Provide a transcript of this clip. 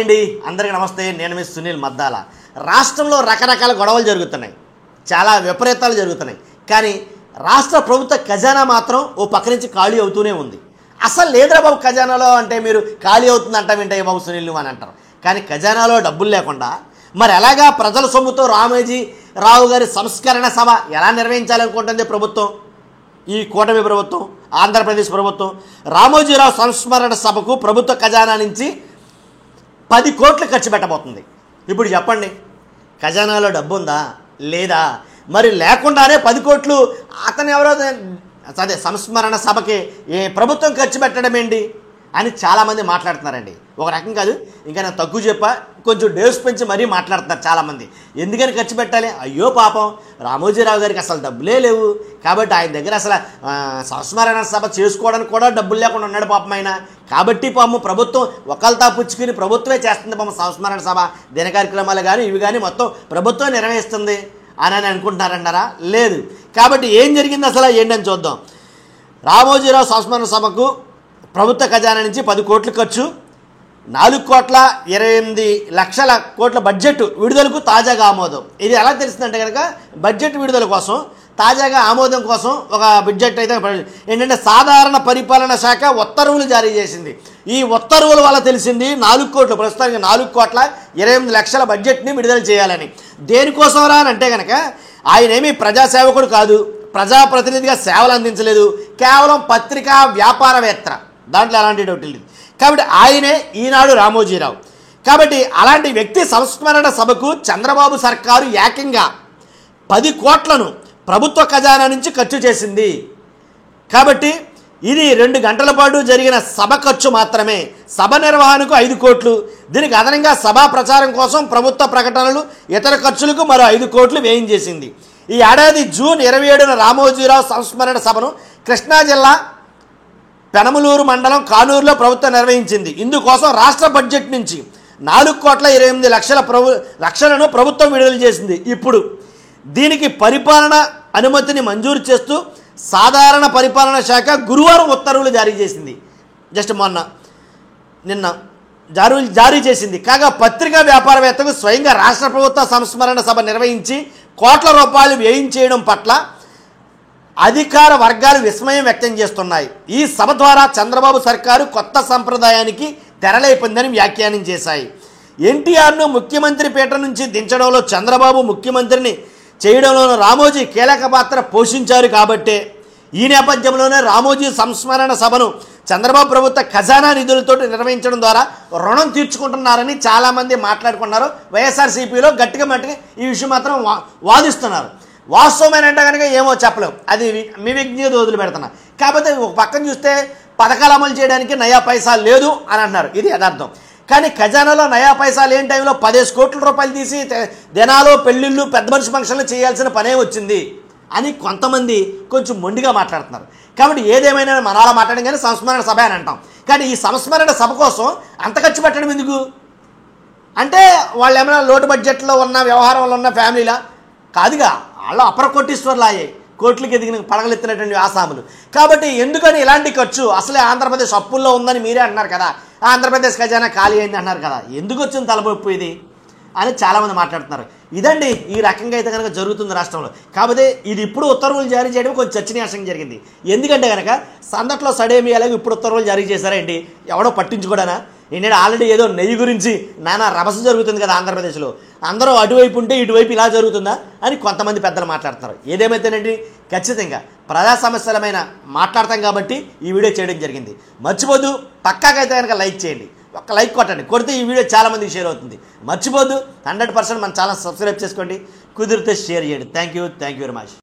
అండి అందరికీ నమస్తే. నేను మీ సునీల్ మద్దాల. రాష్ట్రంలో రకరకాల గొడవలు జరుగుతున్నాయి, చాలా విపరీతాలు జరుగుతున్నాయి. కానీ రాష్ట్ర ప్రభుత్వ ఖజానా మాత్రం ఓ పక్క నుంచి ఖాళీ అవుతూనే ఉంది. అసలు లేదురా బాబు ఖజానాలో అంటే మీరు ఖాళీ అవుతుంది అంటావేంటే బాబు సునీల్ అని అంటారు. కానీ ఖజానాలో డబ్బులు లేకుండా మరి ఎలాగా ప్రజల సొమ్ముతో రామోజీ రావు గారి సంస్కరణ సభ ఎలా నిర్వహించాలనుకుంటుంది ప్రభుత్వం? ఈ కూటమి ప్రభుత్వం, ఆంధ్రప్రదేశ్ ప్రభుత్వం రామోజీరావు సంస్మరణ సభకు ప్రభుత్వ ఖజానా నుంచి 10 కోట్లు ఖర్చు పెట్టబోతుంది. ఇప్పుడు చెప్పండి, ఖజానాలో డబ్బు ఉందా లేదా? మరి లేకుండానే 10 కోట్లు అతను ఎవరో అదే సంస్మరణ సభకి ప్రభుత్వం ఖర్చు పెట్టడం ఏంటి అని చాలామంది మాట్లాడుతున్నారండి. ఒక రకం కాదు, ఇంకా నేను తక్కువ చెప్పా, కొంచెం డేస్ పెంచి మరీ మాట్లాడుతున్నారు చాలామంది. ఎందుకని ఖర్చు పెట్టాలి? అయ్యో పాపం రామోజీరావు గారికి అసలు డబ్బులే లేవు కాబట్టి ఆయన దగ్గర అసలు సంస్మరణ సభ చేసుకోవడానికి కూడా డబ్బులు లేకుండా ఉన్నాడు పాపం ఆయన. కాబట్టి పాపం ప్రభుత్వం ఒకళ్ళతా పుచ్చుకుని ప్రభుత్వమే చేస్తుంది పాపం సంస్మరణ సభ, దిన కార్యక్రమాలు కానీ ఇవి కానీ మొత్తం ప్రభుత్వం నిర్వహిస్తుంది అని అనుకుంటున్నారన్నారా? లేదు. కాబట్టి ఏం జరిగింది అసలు ఏంటని చూద్దాం. రామోజీరావు సంస్మరణ సభకు ప్రభుత్వ ఖజానా నుంచి 10 కోట్లు ఖర్చు, 4,28,00,00,000 బడ్జెట్ విడుదలకు తాజాగా ఆమోదం. ఇది ఎలా తెలిసిందంటే కనుక బడ్జెట్ విడుదల కోసం తాజాగా ఆమోదం కోసం ఒక బడ్జెట్ అయితే ఏంటంటే సాధారణ పరిపాలన శాఖ ఉత్తర్వులు జారీ చేసింది. ఈ ఉత్తర్వుల వల్ల తెలిసింది 4 కోట్లు, ప్రస్తుతానికి 4,28,00,000 బడ్జెట్ని విడుదల చేయాలని. దేనికోసం రా అని అంటే కనుక ఆయన ఏమీ ప్రజాసేవకుడు కాదు, ప్రజాప్రతినిధిగా సేవలు అందించలేదు, కేవలం పత్రికా వ్యాపారవేత్త, దాంట్లో ఎలాంటి డౌట్ లేదు. కాబట్టి ఆయనే ఈనాడు రామోజీరావు. కాబట్టి అలాంటి వ్యక్తి సంస్మరణ సభకు చంద్రబాబు సర్కారు ఏకంగా 10 కోట్లను ప్రభుత్వ ఖజానా నుంచి ఖర్చు చేసింది. కాబట్టి ఇది 2 గంటల పాటు జరిగిన సభ ఖర్చు మాత్రమే. సభ నిర్వహణకు 5 కోట్లు, దీనికి అదనంగా సభా ప్రచారం కోసం ప్రభుత్వ ప్రకటనలు ఇతర ఖర్చులకు మరో 5 కోట్లు వ్యయించేసింది. ఈ ఏడాది జూన్ 27న రామోజీరావు సంస్మరణ సభను కృష్ణా జిల్లా పెనమలూరు మండలం కానూరులో ప్రభుత్వం నిర్వహించింది. ఇందుకోసం రాష్ట్ర బడ్జెట్ నుంచి 4,28,00,000 ప్రభుత్వం విడుదల చేసింది. ఇప్పుడు దీనికి పరిపాలన అనుమతిని మంజూరు చేస్తూ సాధారణ పరిపాలన శాఖ గురువారం ఉత్తర్వులు జారీ చేసింది. జస్ట్ నిన్న జారీ చేసింది. కాగా పత్రికా వ్యాపారవేత్తకు స్వయంగా రాష్ట్ర ప్రభుత్వ సంస్మరణ సభ నిర్వహించి కోట్ల రూపాయలు వ్యయించేయడం పట్ల అధికార వర్గాలు విస్మయం వ్యక్తం చేస్తున్నాయి. ఈ సభ ద్వారా చంద్రబాబు సర్కారు కొత్త సంప్రదాయానికి తెరలేపిందని వ్యాఖ్యానం చేశాయి. ఎన్టీఆర్ను ముఖ్యమంత్రి పీట నుంచి దించడంలో చంద్రబాబు ముఖ్యమంత్రిని చేయడంలోనూ రామోజీ కీలక పాత్ర పోషించారు. కాబట్టే ఈ నేపథ్యంలోనే రామోజీ సంస్మరణ సభను చంద్రబాబు ప్రభుత్వ ఖజానా నిధులతో నిర్వహించడం ద్వారా రుణం తీర్చుకుంటున్నారని చాలామంది మాట్లాడుకున్నారు. వైఎస్ఆర్సీపీలో గట్టిగా ఈ విషయం మాత్రం వాదిస్తున్నారు. వాస్తవమేనంటే కనుక ఏమో చెప్పలేం, అది మీ విజ్ఞత వదిలిపెడుతున్నా. కాకపోతే ఒక పక్కన చూస్తే పథకాలు అమలు చేయడానికి నయా పైసా లేదు అని అంటున్నారు, ఇది యథార్థం. కానీ ఖజానాలో నయా పైసా లేని టైంలో 15 కోట్ల రూపాయలు తీసి దినాలు, పెళ్ళిళ్ళు, పెద్ద మనిషి ఫంక్షన్లు చేయాల్సిన పనే వచ్చింది అని కొంతమంది కొంచెం మొండిగా మాట్లాడుతున్నారు. కాబట్టి ఏదేమైనా మన అలా మాట్లాడడం కానీ సంస్మరణ సభ అని అంటాం. కానీ ఈ సంస్మరణ సభ కోసం అంత ఖర్చు పెట్టడం ఎందుకు అంటే వాళ్ళు ఏమైనా లోటు బడ్జెట్లో ఉన్న వ్యవహారంలో ఉన్న ఫ్యామిలీలా? కాదుగా, వాళ్ళు అపర కోటీశ్వర్లు అయ్యాయి, కోట్లకి ఎదిగిన పడగలెత్తినటువంటి ఆసాములు. కాబట్టి ఎందుకని ఇలాంటి ఖర్చు? అసలే ఆంధ్రప్రదేశ్ అప్పుల్లో ఉందని మీరే అన్నారు కదా, ఆంధ్రప్రదేశ్ ఖజానా ఖాళీ అయింది అన్నారు కదా, ఎందుకు వచ్చింది తలబొప్పు ఇది అని చాలామంది మాట్లాడుతున్నారు. ఇదండి ఈ రకంగా అయితే కనుక జరుగుతుంది రాష్ట్రంలో. కాకపోతే ఇది ఇప్పుడు ఉత్తర్వులు జారీ చేయడం కొంచెం చర్చనీయాంశంగా జరిగింది. ఎందుకంటే కనుక సందట్లో సడేమి అలాగే ఇప్పుడు ఉత్తర్వులు జారీ చేశారేంటి, ఎవడో పట్టించుకోడానా? ఏంటంటే ఆల్రెడీ ఏదో నెయ్యి గురించి నానా రభస జరుగుతుంది కదా ఆంధ్రప్రదేశ్లో, అందరూ అటువైపు ఉంటే ఇటువైపు ఇలా జరుగుతుందా అని కొంతమంది పెద్దలు మాట్లాడుతున్నారు. ఏదేమైతేనండి ఖచ్చితంగా ప్రజా సమస్యలమైన మాట్లాడతాం కాబట్టి ఈ వీడియో చేయడం జరిగింది. మర్చిపోద్దు, పక్కాకైతే కనుక లైక్ చేయండి, ఒక్క లైక్ కొట్టండి, కొడితే ఈ వీడియో చాలామందికి షేర్ అవుతుంది. మర్చిపోద్దు 100% మన ఛానల్ సబ్స్క్రైబ్ చేసుకోండి, కుదిరితే షేర్ చేయండి. Thank you very much.